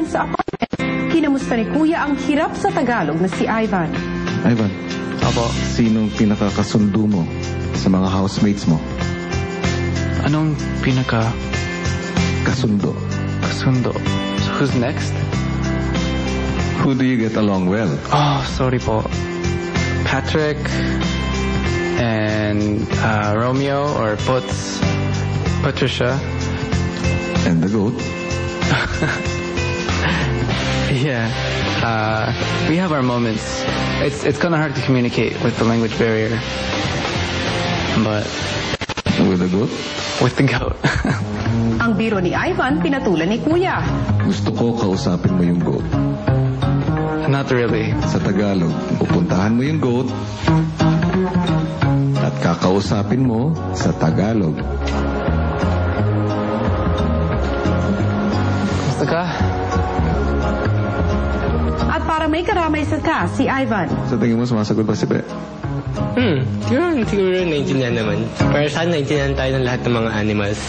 hapunan sa apartment, kinamusta ni Kuya ang hirap sa Tagalog na si Ivan. Ivan, Apo, sinong pinakakasundo mo sa mga housemates mo? anong Kasundo. kasundo? So who's next? Who do you get along well? Oh, sorry po. Patrick and Romeo or Patricia. And the goat? Yeah. We have our moments. It's kind of hard to communicate with the language barrier. But With the goat? with the goat. Ang biro ni Ivan, pinatulan ni Kuya. Gusto ko kausapin mo yung goat. Not really. Sa Tagalog, pupuntahan mo yung goat at kakausapin mo sa Tagalog. Gusto ka? At para may karamay sa si Ivan. Sa tingin mo, sumasagot ba si Be? Siguro naintindihan naman. Pero saan naintindihan tayo ng lahat ng mga animals?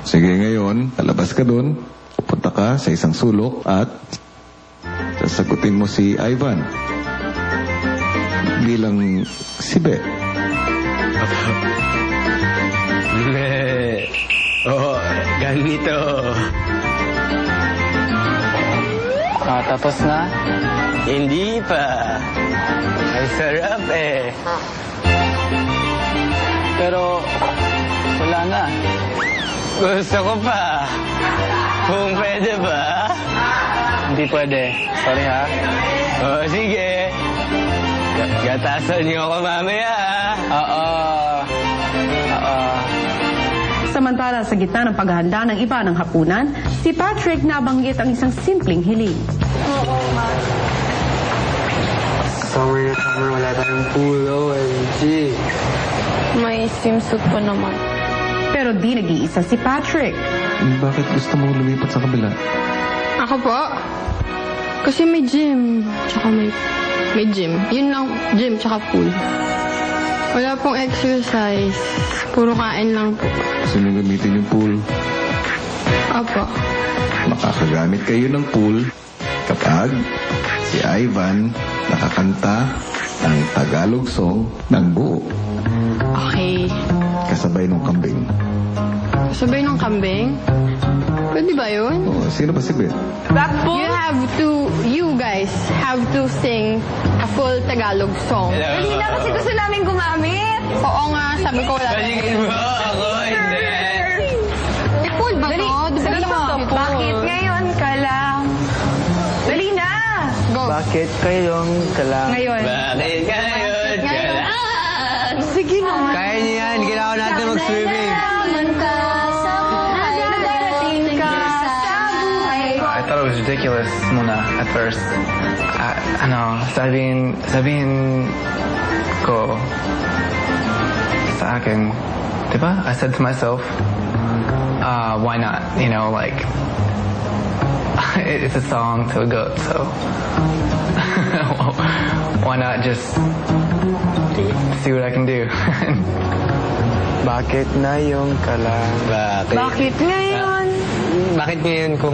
Sige, ngayon, lalabas ka dun, pupunta ka sa isang sulok at sasagutin mo si Ivan bilang si Be. Oo, ganito. Tapos na? Hindi pa. Ang sarap eh. Pero wala na. Gusto ko pa. Kung pwede ba? Hindi pwede. Sorry ha. Oo, sige. Gatasan niyo ako mamaya. Oo. Samantala sa gitna ng paghahanda ng iba ng hapunan, si Patrick nabanggit ang isang simpleng hiling. Summer na summer, wala tayong pool. OMG. May swimsuit pa naman. Pero di nag-iisa si Patrick. Bakit gusto mo lumipat sa kabila? Ako po? Kasi may gym. Tsaka may gym. Yun lang, gym tsaka pool. Wala pong exercise. Puro kain lang po. Gusto nyo gamitin yung pool? Opo. Makakagamit kayo ng pool kapag si Ivan nakakanta ng Tagalog song ng buo. Okay. Kasabay ng kambing. Sabay ng kambing? Pwede ba yun? Oh, sino ba si Ben? You guys have to sing a full Tagalog song. Hindi na kasi gusto namin gumamit. Oo nga, sabi ko wala. Balikin mo ako, hindi. Full ba to? Dali mo. Bakit ngayon ka lang? Dali na! Go. Bakit kayong kailangan? Ngayon. Bakit ngayon? Sige na. Kaya niyo yan. Kailangan natin mag-swimming. I thought it was ridiculous muna at first. Sabihin ko sa akin, diba? I said to myself, why not? You know, like, it's a song to a goat, so why not just see what I can do? Bakit na yung kalang? Bakit ngayon? Bakit ngayon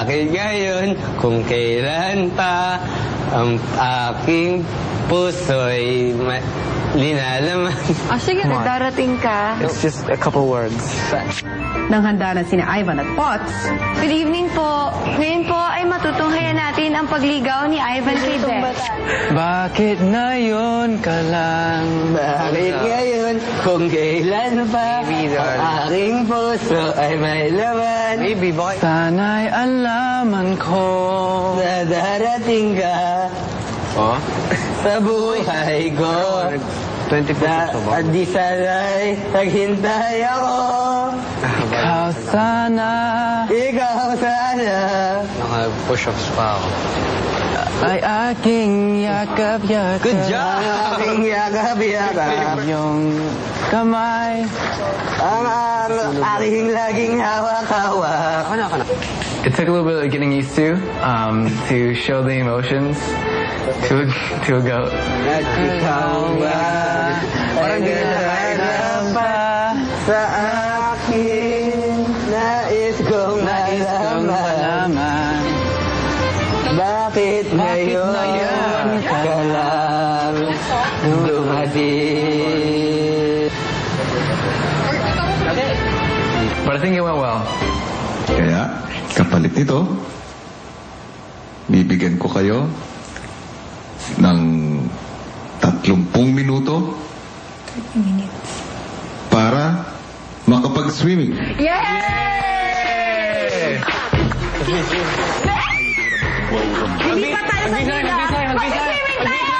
bakit ngayon kung kailan pa ang aking puso'y linalaman. Sige, darating ka. It's just a couple words. Nang handa na sina Ivan at Potts, Good evening po. Ngayon po ay matutunghayan natin ang pagligaw ni Ivan kay Beth. Bakit na yun ka lang? Bakit ngayon kung kailan pa ang aking puso ay may laman. Sana'y alaman ko. Na darating ka sa buhay ko. 20 pesos ba? At di sana'y naghintay ako. Ikaw sana Naka-push-ups pa ako. ay aking yakap-yakap. Good job! Aking yakap-yakap. Yung kamay. Ang aking laging hawak-hawak. It took a little bit of getting used to show the emotions to a goat. At ikaw ba ay naghahanap pa sa akin? Nais kong malaman Bakit ngayon ka lang dumating? But I think it went well. Kaya, kapalit nito, bibigyan ko kayo ng 30 minuto para makapag-swimming. Hindi pa tayo sa gila. Mag-swimming tayo!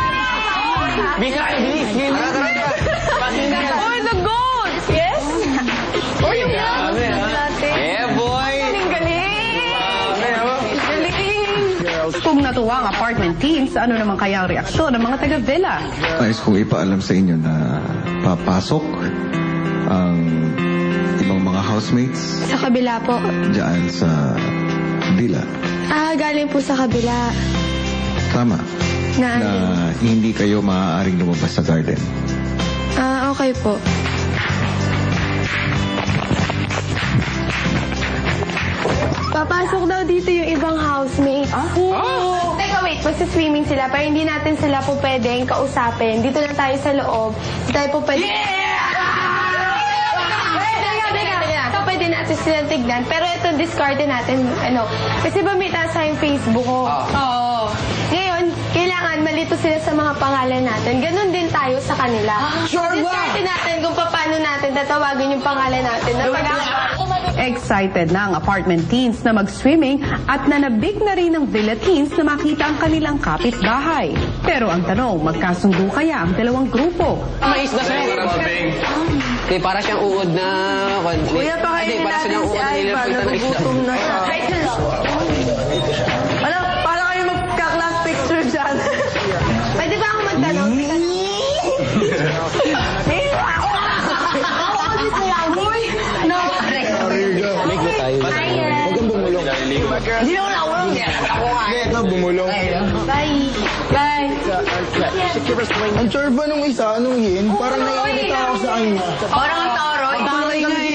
Oh, the gold! Yes? Oh, yung gold! Yeah, boy! Galing! Kung natuwa ang apartment teams, ano naman kaya ang reaksyon ng mga taga-villa? Nais kong ipaalam sa inyo na papasok ang ibang mga housemates Sa kabila po. dyan sa villa. Galing po sa kabila. Tama. Na, Na hindi kayo maaaring lumabas sa garden. okay po. Papasok daw dito yung ibang housemates. Teka, wait. Magsa-swimming sila pero hindi natin sila po pwedeng kausapin. Dito lang tayo sa loob. Hindi tayo po pwede... Teka. Pwede natin silang tignan. Pero ito, discard natin. Kasi ba may taas yung Facebook ko? Oo. Ngayon, kailangan malito sila sa mga pangalan natin. Ganon din tayo sa kanila. Sure ba? Discard natin kung paano natin tatawagin yung pangalan natin. Excited na ang apartment teens na mag-swimming at nanabik na rin ang villa teens na makita ang kanilang kapitbahay. Pero ang tanong, magkasundo kaya ang dalawang grupo? Mais na siya. Di, para siyang uod na... Kuya, pakainin natin si Ivan. Nagugutom na siya. Ano, para kayo magka-class picture dyan. Pwede ba ako magtanong? No. Ligo tayo. Huwag kang bumulong. Hindi ako nakulong. Ako nga. Ito, bumulong. Bye. Bye. Ang chorba nung isa, anong yin? Parang naiinita ako sa kanya. Parang ang toro. Bagay nga eh.